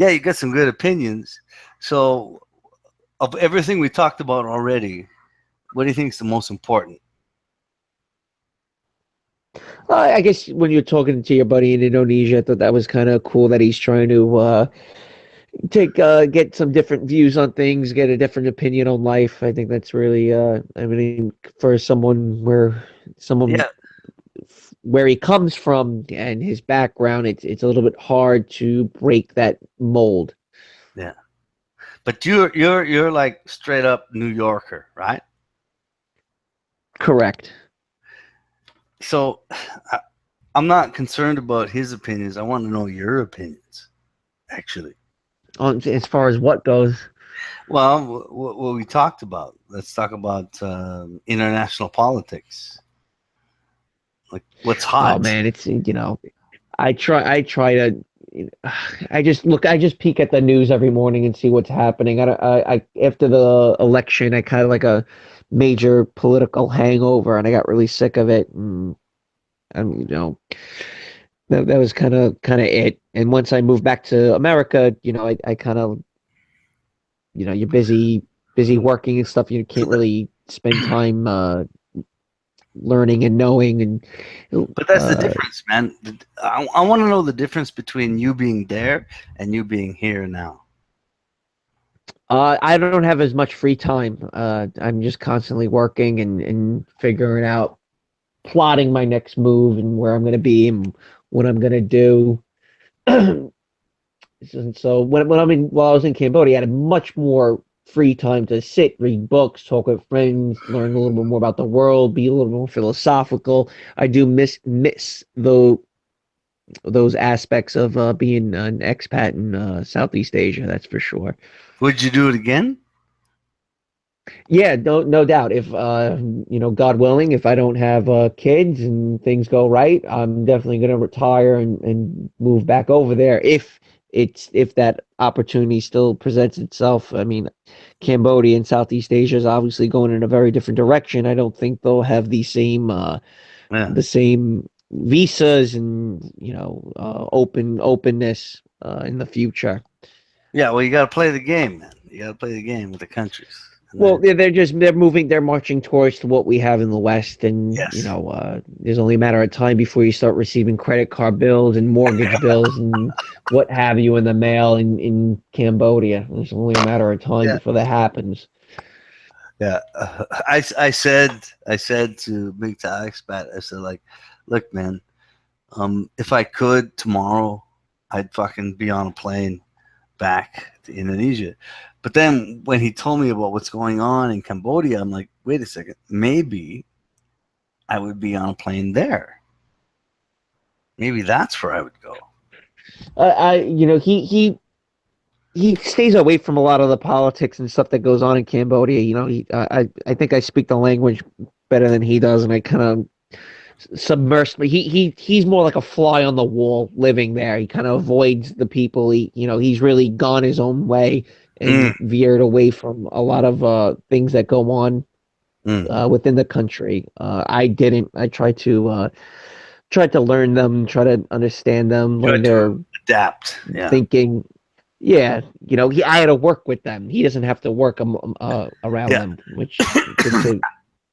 Yeah, you got some good opinions. So, of everything we talked about already, what do you think is the most important? I guess when you're talking to your buddy in Indonesia, I thought that was kind of cool that he's trying to get some different views on things, get a different opinion on life. I think that's really I mean, for someone Yeah, where he comes from and his background, it's a little bit hard to break that mold. yeah. But you're like straight up New Yorker, right? Correct. So, I, I'm not concerned about his opinions. I want to know your opinions, actually. On as far as what goes. Well, what we talked about. Let's talk about international politics. Like, what's Oh hot? man, it's I try to I just peek at the news every morning and see what's happening. I after the election, I kind of like a major political hangover, and I got really sick of it. And that was kind of it. And once I moved back to America, I kind of you're busy working and stuff. You can't really spend time learning and knowing and But that's the uh, difference, man. I want to know the difference between you being there and you being here now. I don't have as much free time. I'm just constantly working and figuring out, plotting my next move and where I'm going to be and what I'm going to do. And so while I was in Cambodia, I had much more free time to sit, read books, talk with friends, learn a little bit more about the world, be a little more philosophical. I do miss those aspects of being an expat in Southeast Asia. That's for sure. Would you do it again? Yeah, no doubt. If God willing, if I don't have kids and things go right, I'm definitely going to retire and move back over there. If that opportunity still presents itself. I mean, Cambodia and Southeast Asia is obviously going in a very different direction. I don't think they'll have Yeah. the same visas and openness in the future. Yeah. Well, you got to play the game, man. You got to play the game with the countries. And Well, then, they're marching towards what we have in the West, and yes. there's only a matter of time before you start receiving credit card bills and mortgage bills and what have you in the mail in Cambodia. It's only a matter of time Yeah. before that happens. Yeah. I said to MGTOW Expat, I said, like, look, man, if I could tomorrow, I'd fucking be on a plane back to Indonesia. But then when he told me about what's going on in Cambodia, I'm like, wait a second, maybe I would be on a plane there. Maybe that's where I would go. I he stays away from a lot of the politics and stuff that goes on in Cambodia. I think I speak the language better than he does, and I kind of submersed me. He's more like a fly on the wall living there. He kind of avoids the people. He's really gone his own way Mm, and veered away from a lot of things that go on mm. within the country. I didn't. I tried to learn them, try to understand them, Try learn to their adapt. Yeah. thinking. Yeah, I had to work with them. He doesn't have to work around Yeah. them, which to his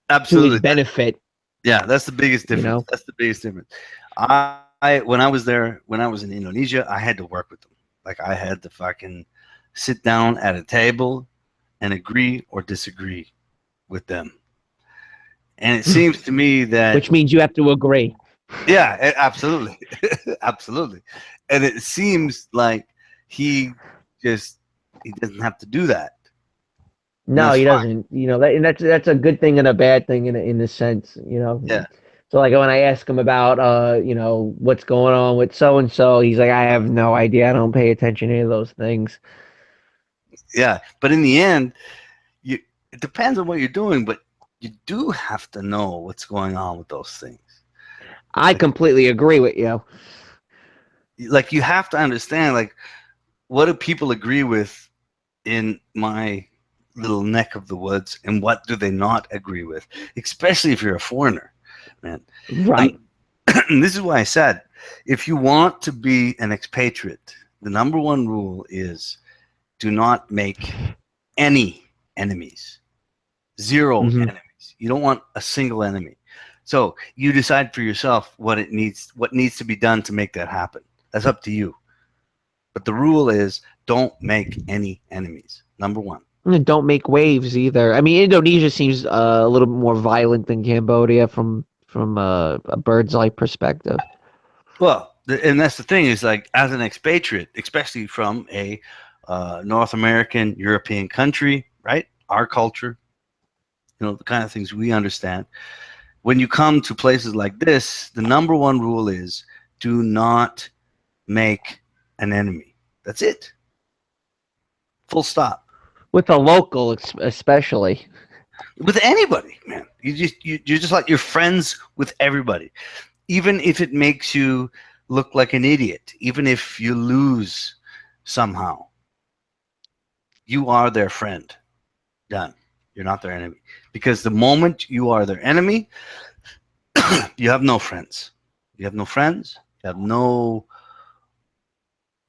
Absolutely. benefit. Yeah, that's the biggest You difference. know. That's the biggest difference. I when I was there, when I was in Indonesia, I had to work with them. Like I had to fucking sit down at a table and agree or disagree with them. And it seems to me that Which means you have to agree. yeah, absolutely, absolutely. And it seems like he just he doesn't have to do that, and No, that's he fine. doesn't. And that's a good thing and a bad thing in a sense. Yeah, So like when I ask him about what's going on with so and so, he's like, I have no idea. I don't pay attention to any of those things. yeah. But in the end, you it depends on what you're doing, but you do have to know what's going on with those things. I Like, completely agree with you. like you have to understand, like what do people agree with in my little neck of the woods, and what do they not agree with, especially if you're a foreigner, man. Right. And this is why I said, if you want to be an expatriate The number one rule is do not make any enemies. Zero Hmm. enemies. You don't want a single enemy. So you decide for yourself what needs to be done to make that happen. That's up to you. But the rule is don't make any enemies. Number one. And don't make waves either. I mean, Indonesia seems a little bit more violent than Cambodia from a bird's eye perspective. Well, and that's the thing is like as an expatriate, especially from a North American, European country, right? Our culture, the kind of things we understand. When you come to places like this, the number one rule is do not make an enemy. That's it. Full stop. With a local, especially. With anybody, man. You're just like you're friends with everybody. Even if it makes you look like an idiot, even if you lose somehow, you are their friend. Done. You're not their enemy. Because the moment you are their enemy, you have no friends. You have no friends. You have no.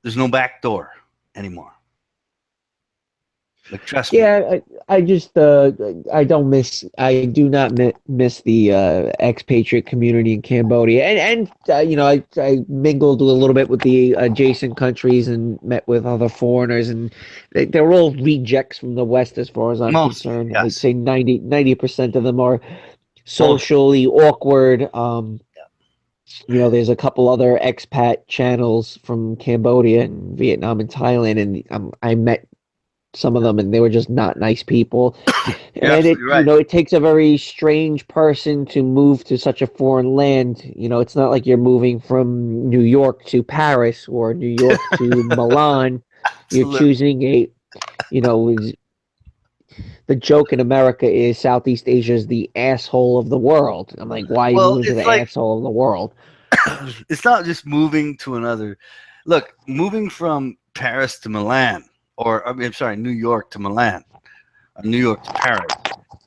There's no back door anymore. Like trust me. Yeah, I just I do not miss the expatriate community in Cambodia, and I mingled a little bit with the adjacent countries and met with other foreigners, and they're all rejects from the West as far as I'm Mostly, concerned. I'd yes. say 90% of them are Mostly. socially awkward. Yeah. There's a couple other expat channels from Cambodia and Vietnam and Thailand, and I met some of them and they were just not nice people. You're And absolutely right. it takes a very strange person to move to such a foreign land. It's not like you're moving from New York to Paris or New York to Milan. You're Absolutely. choosing you know, the joke in America is Southeast Asia is the asshole of the world. I'm like, why are you Well, moving to it's the like asshole of the world? it's not just moving to another. Look, moving from Paris to Milan, or I mean, I'm sorry, New York to Milan, or New York to Paris,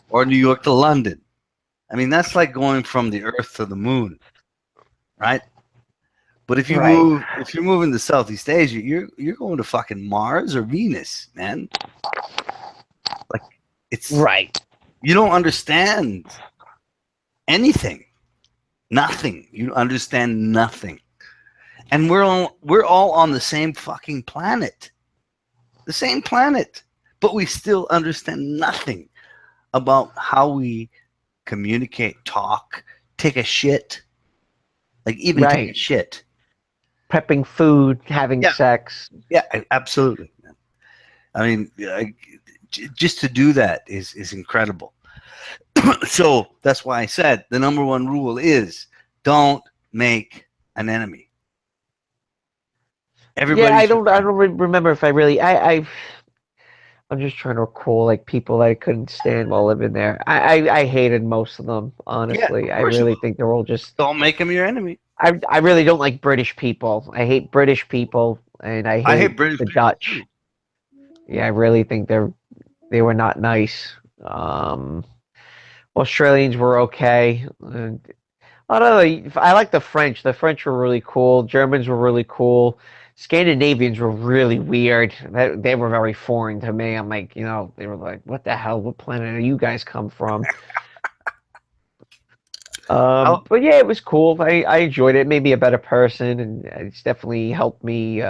or New York to London. I mean, that's like going from the Earth to the Moon, right? But Right. if you're moving to Southeast Asia, you're going to fucking Mars or Venus, man. Like it's Right. you don't understand anything, nothing. You understand nothing, and we're all on the same fucking planet, the same planet, but we still understand nothing about how we communicate, talk, take a shit, like even take a Right. shit. Prepping food, having Yeah, sex. yeah, absolutely. I mean, just to do that is incredible. So that's why I said the number one rule is don't make an enemy. Yeah, Everybody's your I friend. don't remember if I really I'm just trying to recall like people that I couldn't stand while living there. I hated most of them, Yeah, honestly. of I course you really will. think they're all just Don't make them your enemy. I really don't like British people. I hate British people and I I hate hate British the people Dutch. too. Yeah, I really think they were not nice. Australians were okay. I don't know. I like the French. The French were really cool. Germans were really cool. Scandinavians were really weird. They were very foreign to me. I'm like, they were like, what the hell? What planet do you guys come from? Oh But yeah, it was cool. I enjoyed it. It made me a better person, and it's definitely helped me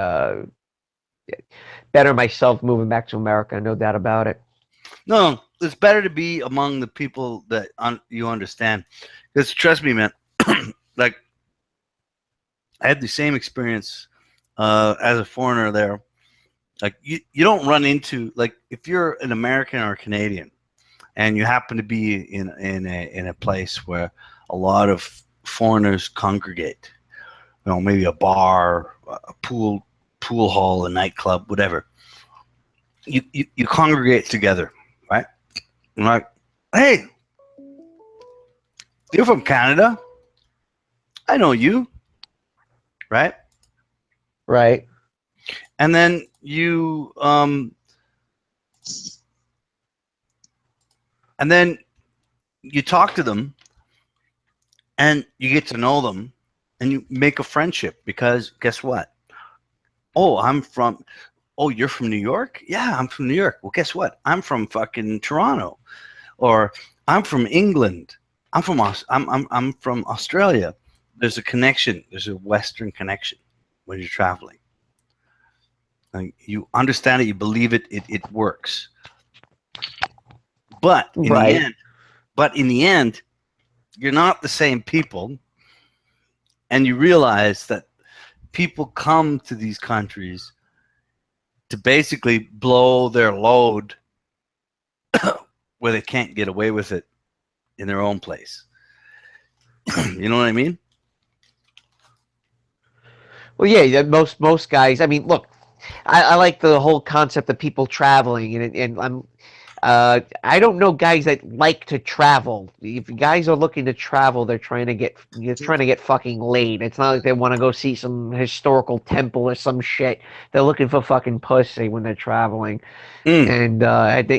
better myself moving back to America. No doubt about it. no, it's better to be among the people that you understand. Because trust me, man, like I had the same experience as a foreigner there. Like you don't run into like if you're an American or a Canadian and you happen to be in a place where a lot of foreigners congregate, maybe a bar, a pool hall, a nightclub, whatever. You congregate together, right? And like, hey, you're from Canada. I know you, right? Right. And then you talk to them and you get to know them and you make a friendship because guess what? Oh, I'm from. Oh, you're from New York? Yeah, I'm from New York. Well, guess what? I'm from fucking Toronto, or I'm from England. I'm from Australia. There's a connection. There's a Western connection when you're traveling. Like, you understand it, you believe it, it works. But in the Right. end, but in the end, you're not the same people, and you realize that people come to these countries to basically blow their load where they can't get away with it in their own place. You know what I mean? Well, yeah, most guys. I mean, look, I like the whole concept of people traveling, and I don't know guys that like to travel. If guys are looking to travel, you're trying to get fucking laid. It's not like they want to go see some historical temple or some shit. They're looking for fucking pussy when they're traveling. Mm. And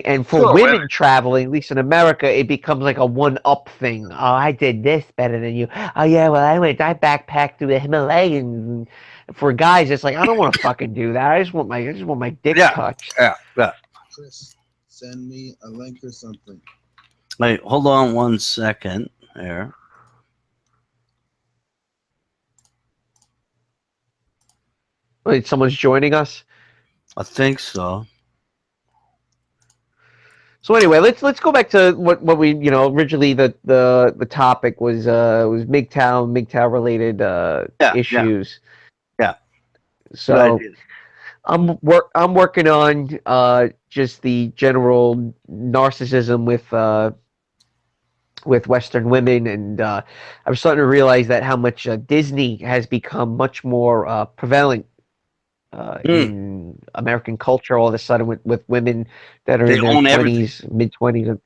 and for Sure, women. women traveling, at least in America, it becomes like a one-up thing. Oh, I did this better than you. Oh yeah, well I backpacked through the Himalayas. For guys, it's like I don't want to fucking do that. I just want my dick Yeah, touched. yeah. Chris, send me a link or something. Wait, hold on 1 second here. Wait, someone's joining us. I think so. So anyway, let's go back to what we originally the topic was MGTOW related Yeah, yeah, issues. yeah. Good So idea. I'm working on just the general narcissism with Western women, and I'm starting to realize that how much Disney has become much more prevalent Mm. in American culture all of a sudden with women that are They in their own everything. 20s, mid 20s.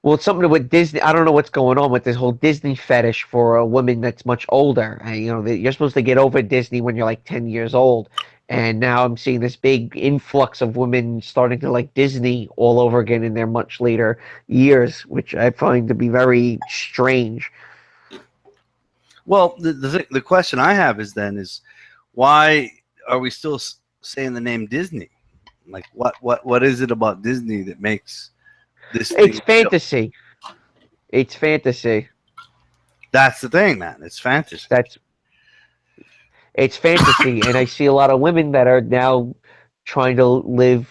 Well, it's something with Disney. I don't know what's going on with this whole Disney fetish for a woman that's much older. And, you're supposed to get over Disney when you're like 10 years old. And now I'm seeing this big influx of women starting to like Disney all over again in their much later years, which I find to be very strange. Well, the question I have is why are we still saying the name Disney? Like, what is it about Disney that makes this It's thing real? fantasy. It's fantasy. That's the thing, man. It's fantasy. That's it's fantasy, and I see a lot of women that are now trying to live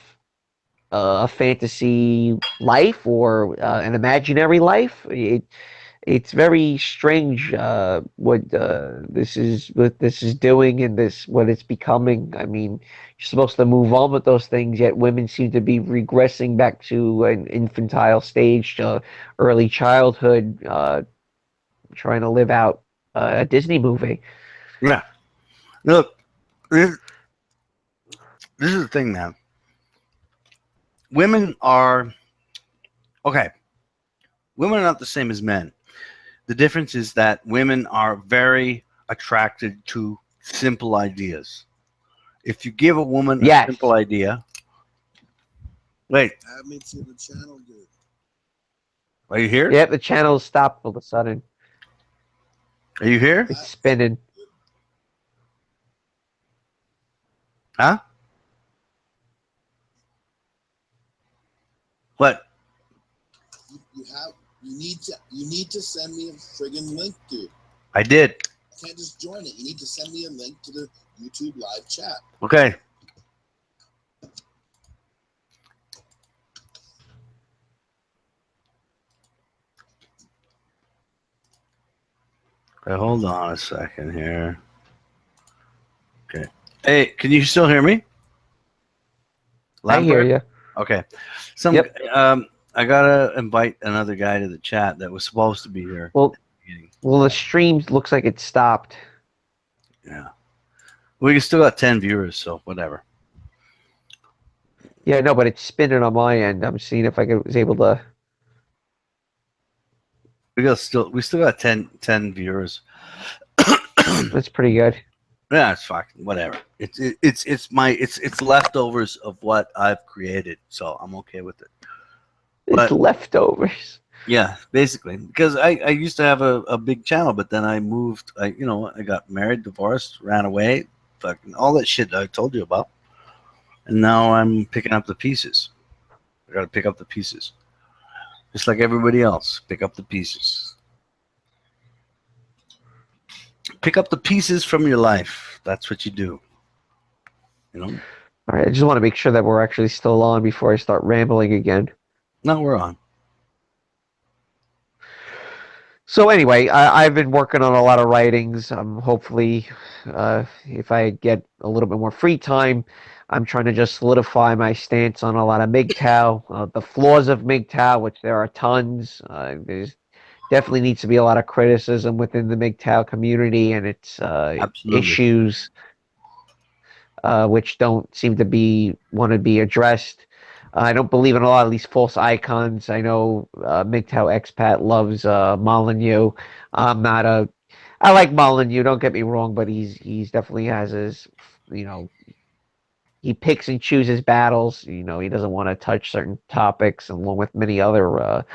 a fantasy life or an imaginary life. It's very strange what this is doing and this what it's becoming. I mean, you're supposed to move on with those things, yet women seem to be regressing back to an infantile stage, to early childhood, trying to live out a Disney movie. Yeah. Look, this, this is the thing, man. Women are okay. Women are not the same as men. The difference is that women are very attracted to simple ideas. If you give a woman a Yes. simple idea, wait, Add me to the channel, dude. are you here? Yep, the channel stopped all of a sudden. Are you here? It's spinning. Huh? What? You need to send me a friggin' link, dude. I did. I can't just join it. You need to send me a link to the YouTube live chat. Okay. Okay, hold on a second here. Okay. Hey, can you still hear me? I hear you. Okay. Yep. I gotta invite another guy to the chat that was supposed to be here. Well, the stream looks like it stopped. Yeah. We still got 10 viewers, so whatever. Yeah, no, but it's spinning on my end. I'm seeing if was able to. We still got 10 viewers. That's pretty good. Yeah, it's fucking whatever. It's leftovers of what I've created, so I'm okay with it. It's leftovers. Yeah, basically, because I used to have a big channel, but then I moved. I got married, divorced, ran away, fucking all that shit I told you about. And now I'm picking up the pieces. I got to pick up the pieces, just like everybody else. Pick up the pieces. Pick up the pieces from your life. That's what you do. You know. All right, I just want to make sure that we're actually still on before I start rambling again. No, we're on. So anyway, I've been working on a lot of writings. Hopefully, if I get a little bit more free time, I'm trying to just solidify my stance on a lot of MGTOW, the flaws of MGTOW, which there are tons. There's definitely needs to be a lot of criticism within the MGTOW community and its Absolutely. issues, which don't seem to want to be addressed. I don't believe in a lot of these false icons. I know MGTOW Expat loves Molyneux. I'm not a. I like Molyneux. Don't get me wrong, but he's definitely has his. He picks and chooses battles. He doesn't want to touch certain topics, along with many other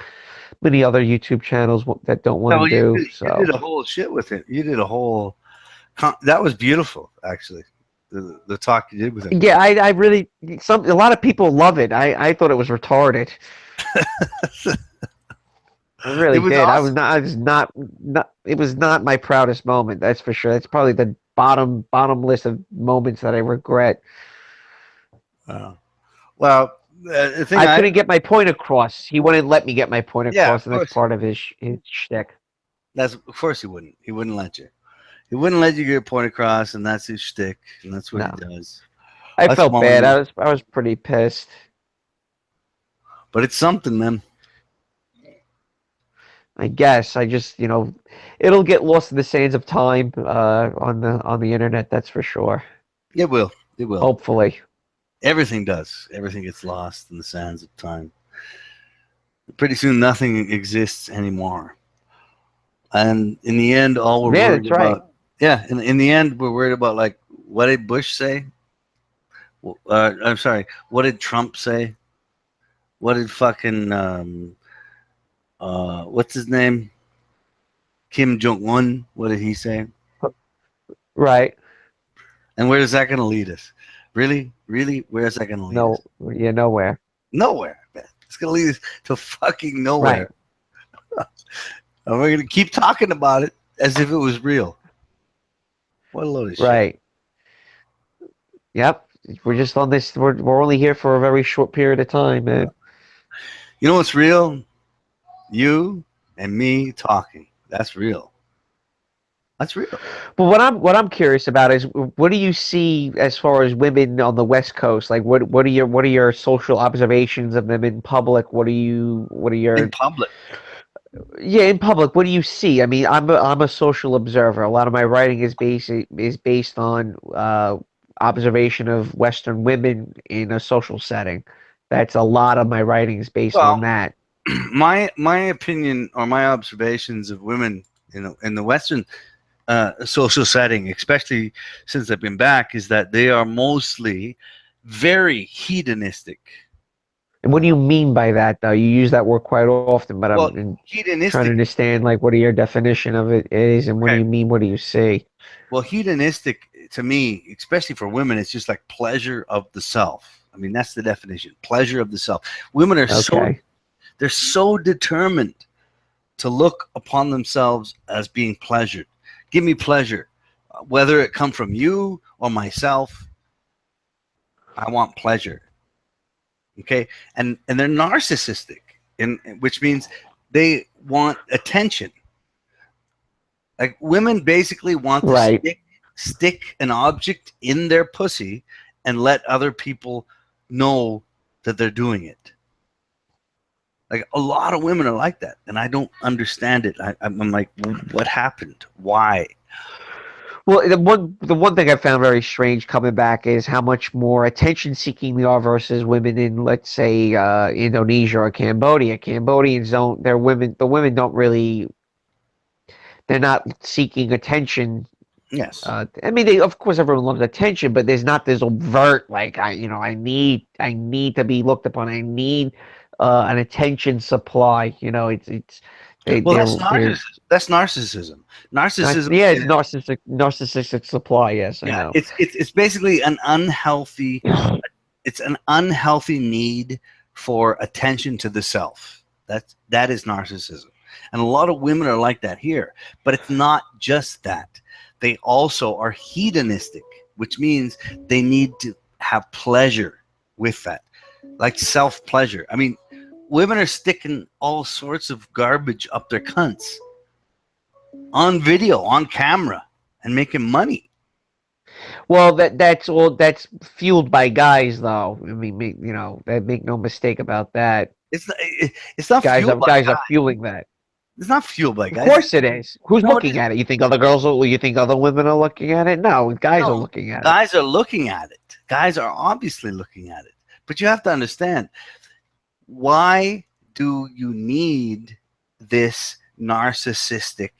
YouTube channels that don't want to do. You did a whole shit with it. You did a whole. That was beautiful, actually. The talk you did with him. Yeah, I really a lot of people love it. I thought it was retarded. I really did. Awesome. I was not it was not my proudest moment, that's for sure. That's probably the bottom list of moments that I regret. Well, the thing I couldn't get my point across. He wouldn't let me get my point across, and that's part of his shtick. Of course he wouldn't. He wouldn't let you. He wouldn't let you get a point across, and that's his shtick, and that's what he does. I felt bad. I was pretty pissed. But it's something, man. I guess I just it'll get lost in the sands of time on the internet. That's for sure. It will. It will. Hopefully. Everything does. Everything gets lost in the sands of time. Pretty soon, nothing exists anymore. And in the end, all we're worried about. Yeah, in the end, we're worried about, like, what did Bush say? I'm sorry. What did Trump say? What did fucking what's his name? Kim Jong-un. What did he say? Right. And where is that going to lead us? Really? Where is that going to lead us? Yeah, nowhere. Nowhere, man. It's going to lead us to fucking nowhere. Right. And we're going to keep talking about it as if it was real. What a load of shit. Right. Yep. We're just on this. We're only here for a very short period of time, man. You know what's real? You and me talking. That's real. That's real. But what I'm curious about is, what do you see as far as women on the West Coast? Like, what are your social observations of them in public? What are your in public? Yeah, in public, what do you see? I mean, I'm a social observer. A lot of my writing is based on observation of Western women in a social setting. That's a lot of my writing is based on that. My opinion or my observations of women in the Western social setting, especially since I've been back, is that they are mostly very hedonistic. And what do you mean by that, though? You use that word quite often, but I'm trying to understand, like, what your definition of it is, and what do you mean? What do you see? Well, hedonistic to me, especially for women, it's just like pleasure of the self. I mean, that's the definition: pleasure of the self. Women are they're so determined to look upon themselves as being pleasured. Give me pleasure, whether it come from you or myself. I want pleasure. Okay, and they're narcissistic, which means they want attention. Like, women basically want to stick an object in their pussy and let other people know that they're doing it. Like, a lot of women are like that, and I don't understand it. I'm like, what happened? Why? Well, the one thing I found very strange coming back is how much more attention-seeking they are versus women in, let's say, Indonesia or Cambodia. Cambodians don't. The women don't really. They're not seeking attention. Yes. I mean, of course, everyone loves attention, but there's not this overt, like, I need to be looked upon. I need an attention supply. It's Well, They're that's narcissism. Narcissism yeah, it's is, narcissistic supply. Yes, I yeah, know. it's basically an unhealthy, it's an unhealthy need for attention to the self. That is narcissism. And a lot of women are like that here. But it's not just that. They also are hedonistic, which means they need to have pleasure with that. Like self-pleasure. I mean, women are sticking all sorts of garbage up their cunts on video, on camera, and making money. Well, that's fueled by guys, though. I mean, make no mistake about that. It's not, it's not fueled by Guys are guys. fueling that. It's not fueled by Of guys. course it is. Who's No, it looking is. at it? You think other girls will, you think other women are looking at it? No, guys are No, looking at it. guys are looking at it. Guys are obviously looking at it. But you have to understand, why do you need this narcissistic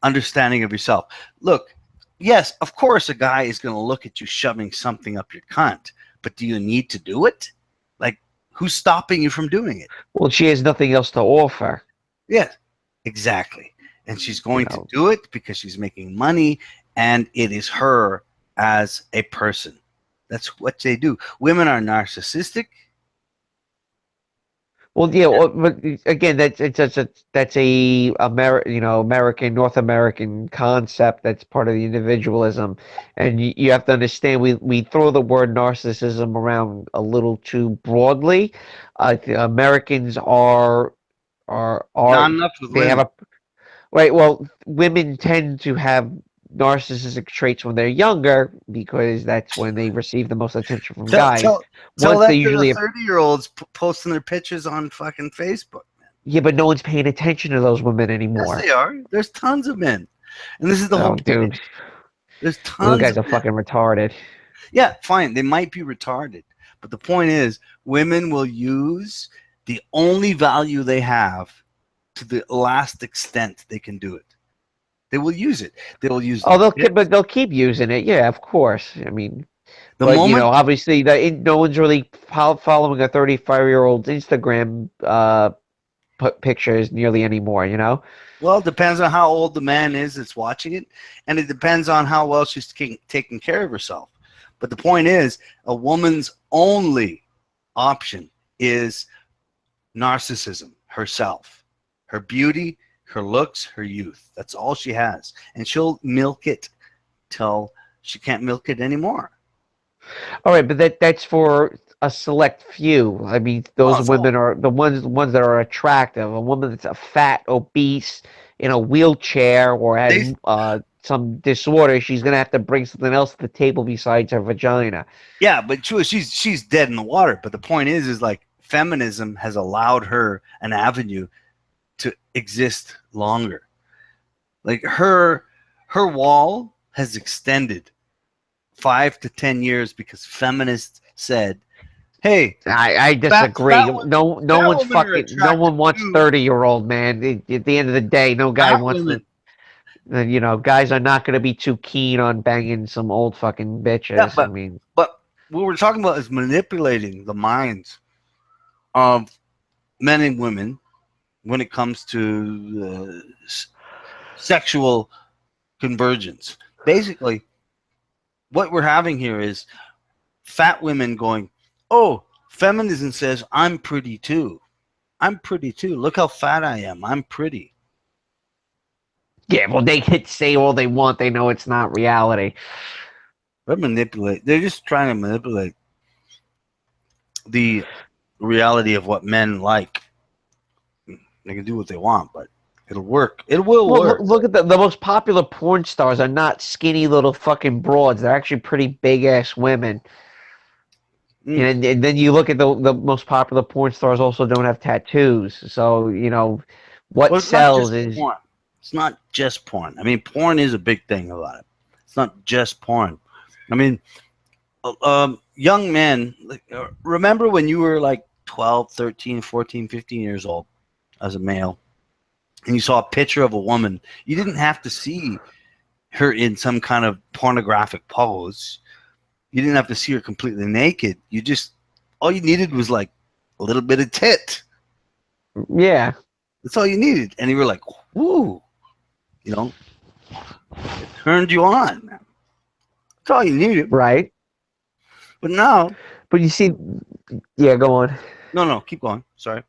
understanding of yourself? Look, yes, of course, a guy is going to look at you shoving something up your cunt, but do you need to do it? Like, who's stopping you from doing it? Well, she has nothing else to offer. Yes, exactly. And she's going to know. do it because she's making money, and it is her as a person. That's what they do. Women are narcissistic. Well, yeah, well, but again, that's a American, North American concept. That's part of the individualism, and you have to understand we throw the word narcissism around a little too broadly. The Americans are Not enough with they have women. a right. Well, women tend to have narcissistic traits when they're younger because that's when they receive the most attention from Tell guys. tell tell Once they that to the usually 30-year-olds posting their pictures on fucking Facebook. yeah, but no one's paying attention to those women Yes, anymore. they are. There's tons of men, and this is the whole Oh, point. dude. There's Those tons guys of are men. fucking retarded. Yeah, fine. They might be retarded, but the point is, women will use the only value they have to the last extent they can do it. They will use it. They will use Oh, their tips. but they'll keep using it. Yeah, of course. I mean, The but moment, obviously, no one's really following a 35-year-old's Instagram pictures nearly anymore. well, it depends on how old the man is that's watching it, and it depends on how well she's taking care of herself. But the point is, a woman's only option is narcissism, herself, her beauty, her looks, her youth. That's all she has. And she'll milk it till she can't milk it anymore. All right, but that's for a select few. I mean, Well, those it's all, women are the ones that are attractive. A woman that's a fat, obese, in a wheelchair, or has they, some disorder, she's gonna have to bring something else to the table besides her vagina. yeah, but she's dead in the water. But the point is like feminism has allowed her an avenue to exist longer. Like her wall has extended 5 to 10 years because feminists said, "Hey, I fat disagree. fat women, No fat one's women are fucking. No attractive one wants too. 30-year-old man. At the end of the day, no guy Fat wants women." to. Guys are not going to be too keen on banging some old fucking Yeah, bitches. I mean, but what we're talking about is manipulating the minds of men and women when it comes to sexual convergence. Basically, what we're having here is fat women going, "Oh, feminism says I'm pretty too. I'm pretty too. Look how fat I am. I'm pretty." yeah. Well, they can say all they want. They know it's not reality. They're just trying to manipulate the reality of what men like. They can do what they want, but it'll work. It will Well, work. look at the most popular porn stars are not skinny little fucking broads. They're actually pretty big ass women. Mm. And then you look at the most popular porn stars also don't have tattoos. So, what Well, it's not just sells is porn. It's not just porn. I mean, porn is a big thing about it. It's not just porn. I mean, young men, like, remember when you were like 12, 13, 14, 15 years old as a male, and you saw a picture of a woman, you didn't have to see her in some kind of pornographic pose. You didn't have to see her completely naked. All you needed was like a little bit of tit. yeah. That's all you needed. And you were like, whoo, you know, it turned you on, man. That's all you needed. Right. But now, But you see, yeah, go on. no, keep going. Sorry.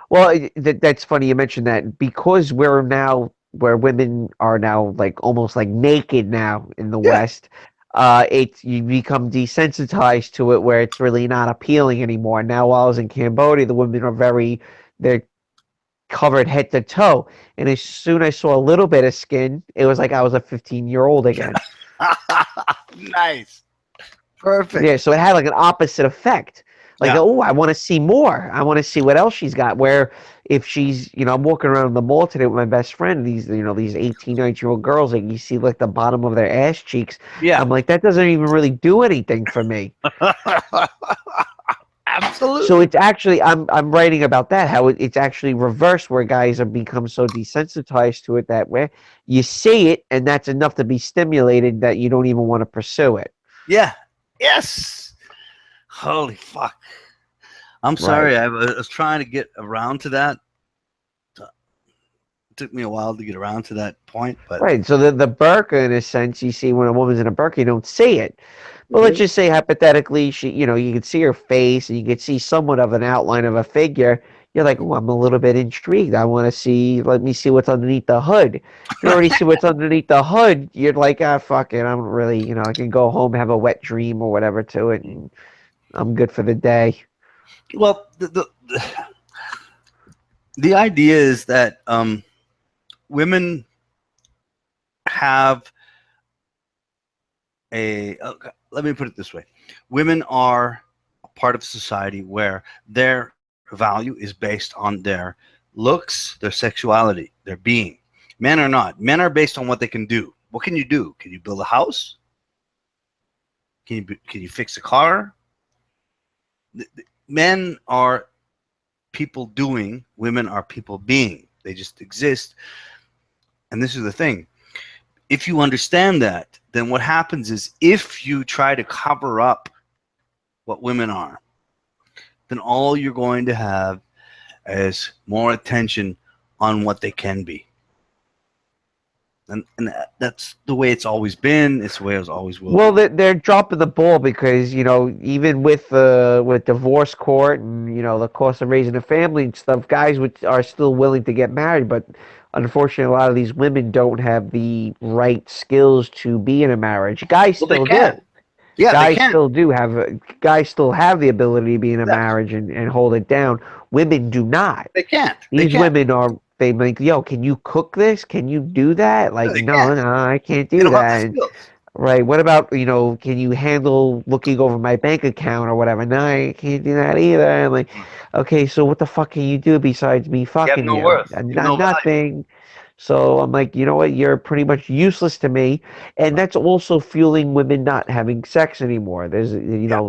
Well, that's funny you mentioned that because we're now where women are now like almost like naked now in the Yeah. West. It's you become desensitized to it where it's really not appealing anymore. Now, while I was in Cambodia, the women are they're covered head to toe, and as soon as I saw a little bit of skin, it was like I was a 15-year-old again. Nice. Perfect. Yeah, so it had like an opposite effect. Like, Yeah. oh, I want to see more. I want to see what else she's got. Where if she's, I'm walking around the mall today with my best friend, these 18, 19-year-old girls, like you see like the bottom of their ass cheeks. Yeah. I'm like, that doesn't even really do anything for me. Absolutely. So it's actually, I'm writing about that, how it's actually reversed where guys have become so desensitized to it that way. You see it, and that's enough to be stimulated that you don't even want to pursue it. Yeah. Yes. Holy fuck. I'm sorry. Right. I was trying to get around to that. It took me a while to get around to that point, but Right. So the burqa, in a sense, you see when a woman's in a burqa, you don't see it. But let's Mhm. just say hypothetically, you could see her face and you could see somewhat of an outline of a figure. You're like, oh, I'm a little bit intrigued. I want to see. Let me see what's underneath the hood. If you already see what's underneath the hood, you're like, ah, fuck it. I'm really, I can go home, have a wet dream or whatever to it, and I'm good for the day. well, the idea is that women have let me put it this way. Women are a part of society where their value is based on their looks, their sexuality, their being. Men are not. Men are based on what they can do. What can you do? Can you build a house? Can you fix a car? Men are people doing, women are people being. They just exist. And this is the thing. If you understand that, then what happens is if you try to cover up what women are, then all you're going to have is more attention on what they can be. And that's the way it's always been. It's the way it always will Well, be. they're dropping the ball because even with divorce court and the cost of raising a family and stuff, guys are still willing to get married, but unfortunately, a lot of these women don't have the right skills to be in a marriage. Guys Well, they still can. do. Yeah, they can. Guys still have the ability to be in a Yes, marriage and hold it down. Women do not. they can't. They These can't. women they like, yo, can you cook this? Can you do that? No, Like, they no, can't. no, I can't They do don't have the that. skills. Right. What about, can you handle looking over my bank account or whatever? No, I can't do that either. I'm like, okay, so what the fuck can you do besides me You have fucking no you? worth. You have no value. Nothing. So I'm like, you know what? You're pretty much useless to me. And Right. that's also fueling women not having sex anymore. There's, Yeah.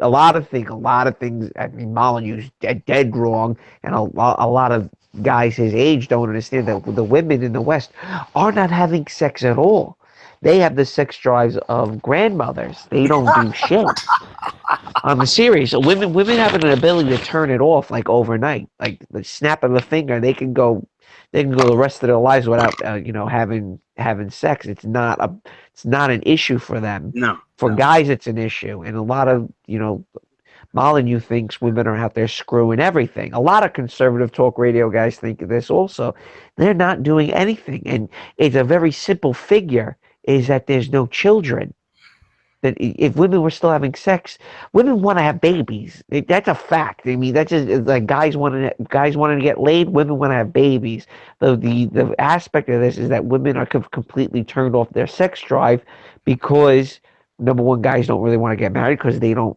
a lot of things. I mean, Molyneux's dead wrong. And a lot of guys his age don't understand that the women in the West are not having sex at all. They have the sex drives of grandmothers. They don't do shit. I'm serious. Women have an ability to turn it off like overnight, like the snap of a finger. They can go the rest of their lives without, having sex. It's not an issue for them. No, For no. guys, it's an issue, and a lot of, Molyneux thinks women are out there screwing everything. A lot of conservative talk radio guys think of this also. They're not doing anything, and it's a very simple figure: is that there's no children. That if women were still having sex, women want to have babies. That's a fact. I mean, that's just like guys wanting to get laid. Women want to have babies. The aspect of this is that women are completely turned off their sex drive because number one, guys don't really want to get married because the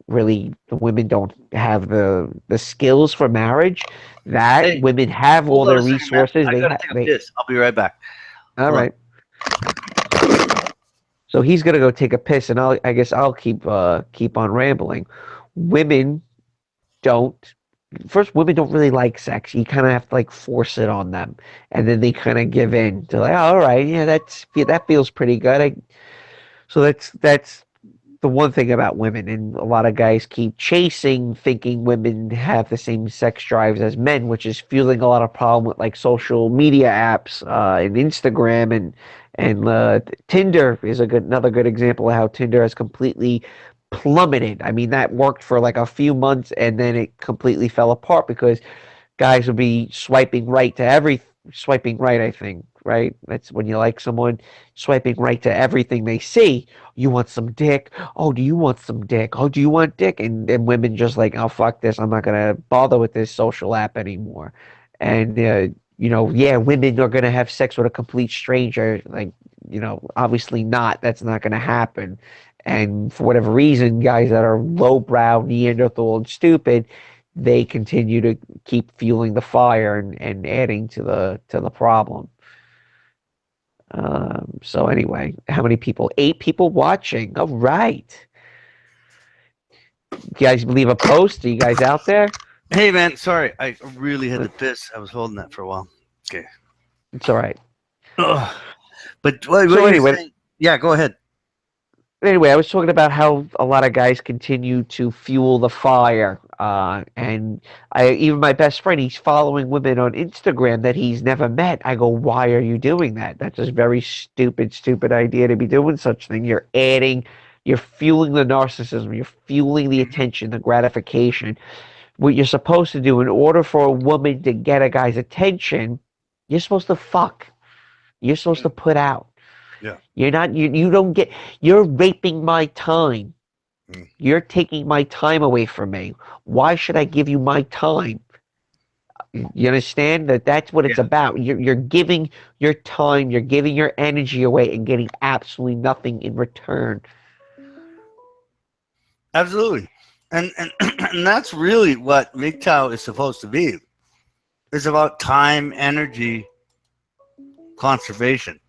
women don't have the skills for marriage. That Hey, women have all hold on their a second, man. resources. I gotta take a piss. I'll be right back. All Hold on. right. So he's gonna go take a piss, and I guess I'll keep on rambling. Women don't. First, women don't really like sex. You kind of have to like force it on them, and then they kind of give in. They're like, oh, all right, yeah, that feels pretty good. So that's the one thing about women, and a lot of guys keep chasing, thinking women have the same sex drives as men, which is fueling a lot of problem with like social media apps, and Instagram and Tinder is another good example of how Tinder has completely plummeted. I mean, that worked for like a few months and then it completely fell apart because guys would be swiping right, I think, right? That's when you like someone, swiping right to everything they see. You want some dick? Oh, do you want some dick? Oh, do you want dick? And women just like, oh, fuck this. I'm not gonna bother with this social app anymore. And yeah, women are gonna have sex with a complete stranger. Like, obviously not. That's not gonna happen. And for whatever reason, guys that are lowbrow, Neanderthal, and stupid, they continue to keep fueling the fire and adding to the problem. So anyway, how many people? 8 people watching. All right. You guys leave a post? Are you guys out there? Hey, man, sorry. I really had to piss. I was holding that for a while. Okay. It's all right. Ugh. But what So you were anyway, saying? Yeah, go ahead. I was talking about how a lot of guys continue to fuel the fire. And even my best friend, he's following women on Instagram that he's never met. I go, why are you doing that? That's a very stupid, stupid idea to be doing such thing. You're fueling the narcissism. You're fueling the attention, the gratification. What you're supposed to do in order for a woman to get a guy's attention, you're supposed to fuck. You're supposed to put out. Yeah. You're not, you don't get, you're raping my time. You're taking my time away from me. Why should I give you my time? You understand that that's what it's Yeah. about. You're giving your time, you're giving your energy away and getting absolutely nothing in return. Absolutely. And and that's really what MGTOW is supposed to be. It's about time, energy, conservation.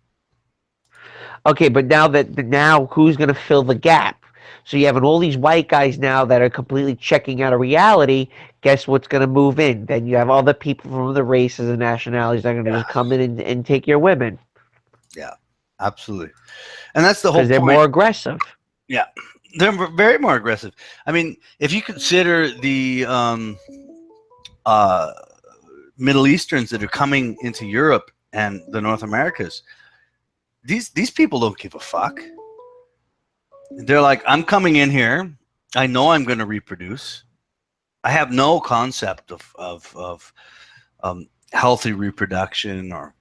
Okay, but now who's going to fill the gap? So you have all these white guys now that are completely checking out of reality. Guess what's going to move in? Then you have other people from the races and nationalities that are going to Yeah. just come in and take your women Yeah. Absolutely. And that's the whole because they're point. more aggressive. Yeah. They're very more aggressive. I mean, if you consider the uh, Middle Easterns that are coming into Europe and the North Americas, these people don't give a fuck. They're like, I'm coming in here. I know I'm going to reproduce. I have no concept of healthy reproduction or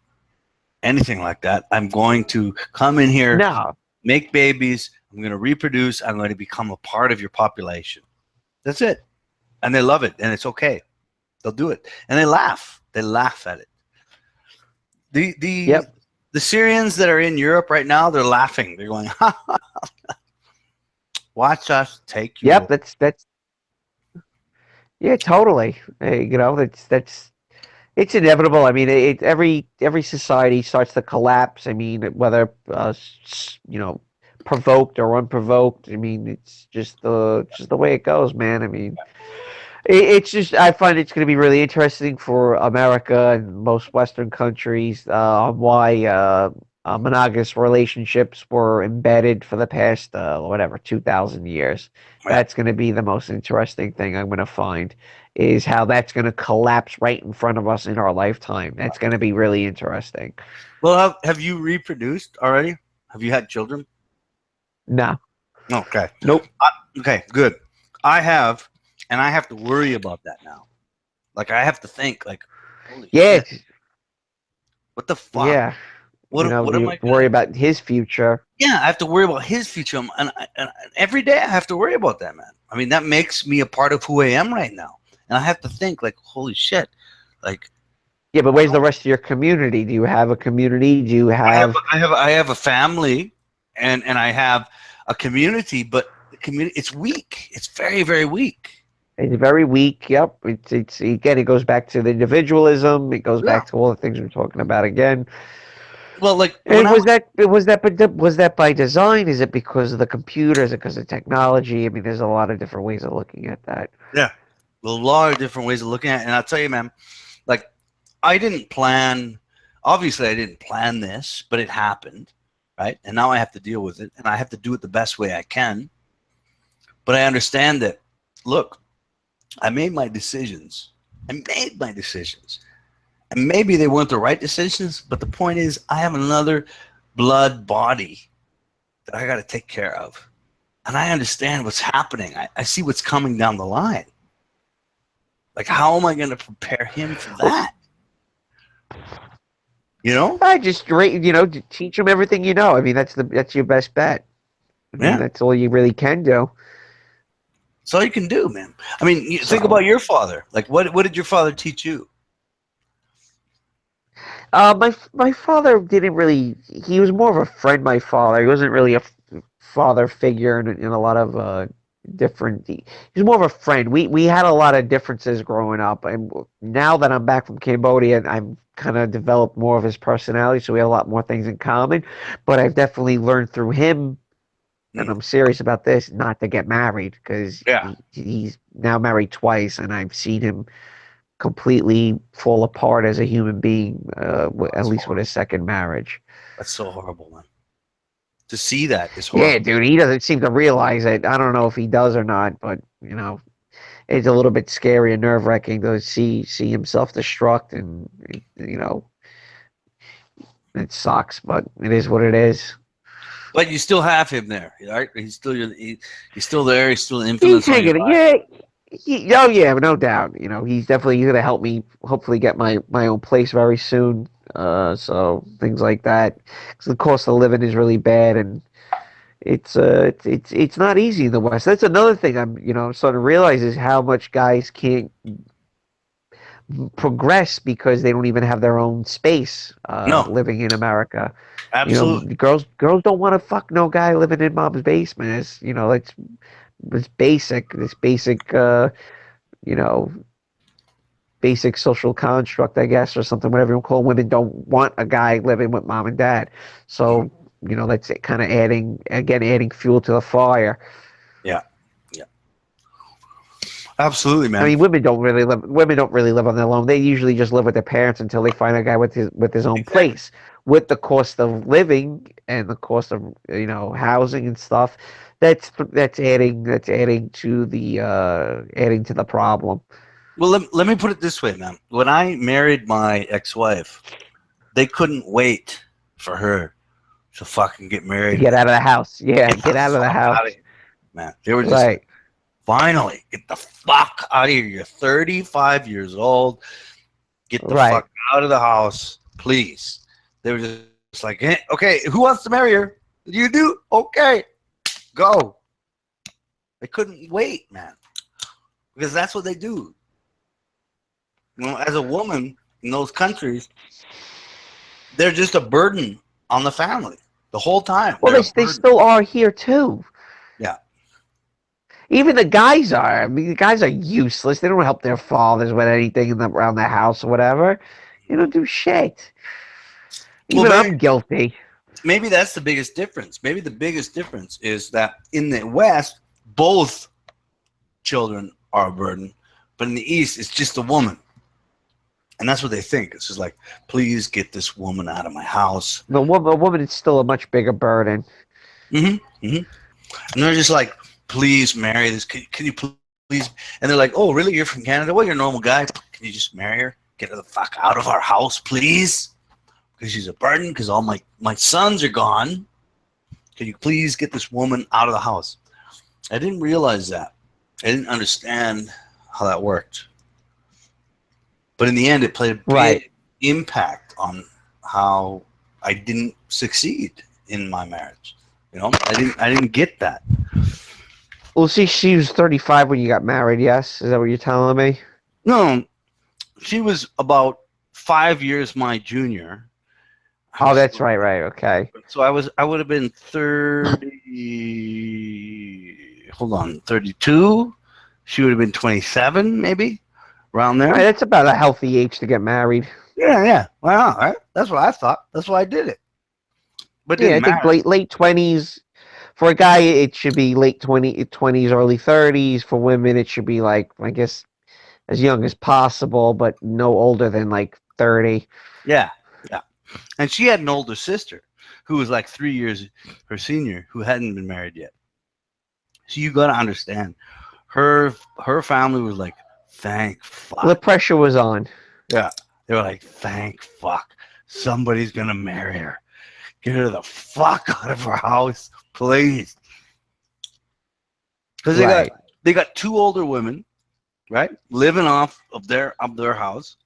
anything like that. I'm going to come in here, No, make babies. I'm going to reproduce. I'm going to become a part of your population. That's it. And they love it. And it's okay. They'll do it. And they laugh. They laugh at it. Yep. The Syrians that are in Europe right now, they're laughing. They're going, ha, ha, ha. Watch us take you. Yep, that's yeah, totally. That's it's inevitable. I mean, every society starts to collapse. I mean, whether provoked or unprovoked. I mean, it's just the way it goes, man. I mean, it's just I find it's going to be really interesting for America and most Western countries on why monogamous relationships were embedded for the past 2,000 years. Yeah. That's going to be the most interesting thing I'm going to find is how that's going to collapse right in front of us in our lifetime. That's going to be really interesting. Well, have you reproduced already? Have you had children? No, Okay. nope. Okay, good. I have, and I have to worry about that now. Like, I have to think, like, holy Yeah, shit, what the fuck? yeah. What am You I worry gonna? about his future. Yeah, I have to worry about his future, and every day I have to worry about that, man. I mean, that makes me a part of who I am right now, and I have to think, like, holy shit, like, Yeah, but where's the rest of your community? Do you have a community? Do you have I have a family, and I have a community, but the community, it's weak. It's very, very weak. It's very weak. Yep. It's again. It goes back to the individualism. It goes Yeah. back to all the things we're talking about again. Well, like when And I was that by design? Is it because of the computer? Is it because of technology? I mean, there's a lot of different ways of looking at that. yeah, a lot of different ways of looking at it, and I'll tell you, man, like I didn't plan. Obviously, I didn't plan this, but it happened, right? And now I have to deal with it, and I have to do it the best way I can. But I understand that, look, I made my decisions. I made my decisions. And maybe they weren't the right decisions, but the point is I have another blood body that I got to take care of. And I understand what's happening. I see what's coming down the line. Like, how am I going to prepare him for that? You know? I just teach him everything you know. I mean, that's your best bet. I mean, Yeah. that's all you really can do. That's all you can do, man. I mean, think about your father. Like, what did your father teach you? My father didn't really. He was more of a friend. My father. He wasn't really a father figure in a lot of different. He was more of a friend. We had a lot of differences growing up, and now that I'm back from Cambodia, I've kind of developed more of his personality. So we had a lot more things in common. But I've definitely learned through him, and I'm serious about this, not to get married because Yeah. he's now married twice, and I've seen him completely fall apart as a human being, at least with his second marriage. That's so horrible, man. To see that is Yeah, horrible. dude, he doesn't seem to realize it. I don't know if he does or not, but it's a little bit scary and nerve wracking to see him self destruct, and it sucks, but it is what it is. But you still have him there, right? He's still he's still there. He's still an He's influence on your hanging, life. yeah. Oh yeah, no doubt. He's definitely gonna help me. Hopefully, get my own place very soon. So things like that. Because the cost of living is really bad, and it's not easy in the West. That's another thing I'm starting to realize is how much guys can't progress because they don't even have their own space. No, Living in America, absolutely. girls don't want to fuck no guy living in mom's basement. It's basic. This basic. You know, basic social construct, I guess, or something, whatever you call it. Women don't want a guy living with mom and dad. So, that's kind of adding fuel to the fire. Yeah, yeah, absolutely, I man. mean, women don't really live on their own. They usually just live with their parents until they find a guy with his own Exactly. place. With the cost of living and the cost of, housing and stuff, that's adding to the problem. Well, let me put it this way, man. When I married my ex-wife, they couldn't wait for her to fucking get married Get again. out of the house. Yeah, Get the get out of the fuck out of house. here, man. They were just like, Right. finally, get the fuck out of here. You're 35 years old. Get the Right. fuck out of the house, please. They were just like, okay, who wants to marry her? You do? Okay, go. They couldn't wait, man, because that's what they do. As a woman in those countries, they're just a burden on the family the whole time. Well, They're a they burden. still are here too. Yeah. Even the guys are. I mean, the guys are useless. They don't help their fathers with anything around the house or whatever. They don't do shit. Well, Even I'm guilty. maybe that's the biggest difference. Maybe the biggest difference is that in the West, both children are a burden, but in the East, it's just a woman. And that's what they think. It's just like, please get this woman out of my house. A woman is still a much bigger burden. Mm-hmm. Mm-hmm. And they're just like, please marry this. Can you please? And they're like, oh, really? You're from Canada? Well, you're a normal guy. Can you just marry her? Get her the fuck out of our house, please? Because she's a burden. Because all my sons are gone. Can you please get this woman out of the house? I didn't realize that. I didn't understand how that worked. But in the end, it played a Right. big impact on how I didn't succeed in my marriage. I didn't get that. Well, see, she was 35 when you got married. Yes, is that what you're telling me? No, she was about 5 years my junior. Oh, that's right. Right. Okay. So I would have been 30. Hold on, 32. She would have been 27, maybe around All right. there. That's about a healthy age to get married. Yeah, yeah. Well, right. That's what I thought. That's why I did it. But it Yeah, I didn't think matter. late 20s. For a guy, it should be late 20s, early 30s. For women, it should be like, I guess, as young as possible, but no older than like 30. Yeah, yeah. And she had an older sister who was like 3 years her senior who hadn't been married yet. So you got to understand, her family was like, thank fuck. The pressure was on. Yeah, they were like, thank fuck, somebody's gonna marry her. Get her the fuck out of her house, please. Because they got two older women, right, living off of their house,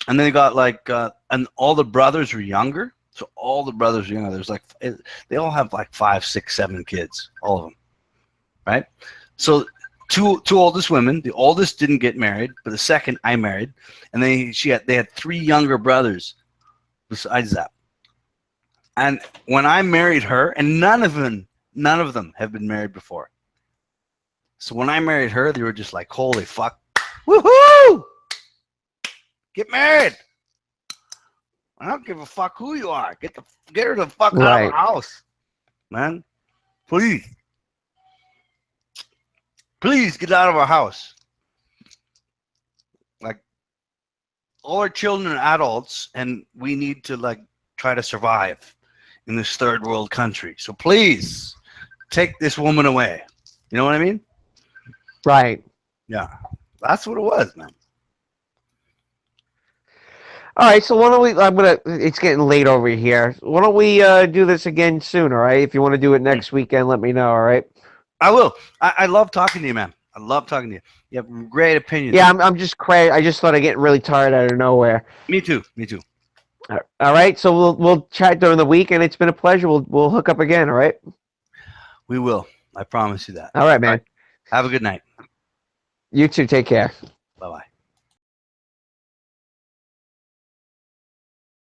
and they got like, and all the brothers were younger. So all the brothers were younger. There's like, they all have like 5, 6, 7 kids, all of them, right? So two oldest women. The oldest didn't get married, but the second I married, and they had 3 younger brothers besides that. And when I married her, and none of them have been married before. So when I married her, they were just like, holy fuck, woohoo! Get married. I don't give a fuck who you are. Get her the fuck out of her house, man. Please. Please get out of our house. Like, all our children are adults, and we need to like try to survive in this third world country. So please take this woman away. You know what I mean? Right. Yeah. That's what it was, man. All right, so why don't we? It's getting late over here. Why don't we do this again soon? All right. If you want to do it next weekend, let me know. All right. I will. I love talking to you, man. I love talking to you. You have great opinions. Yeah, I'm just crazy. I just thought I'd get really tired out of nowhere. Me too. Me too. All right, so we'll chat during the week, and it's been a pleasure. We'll hook up again. All right. We will. I promise you that. All right, man. Have a good night. You too. Take care. Bye bye.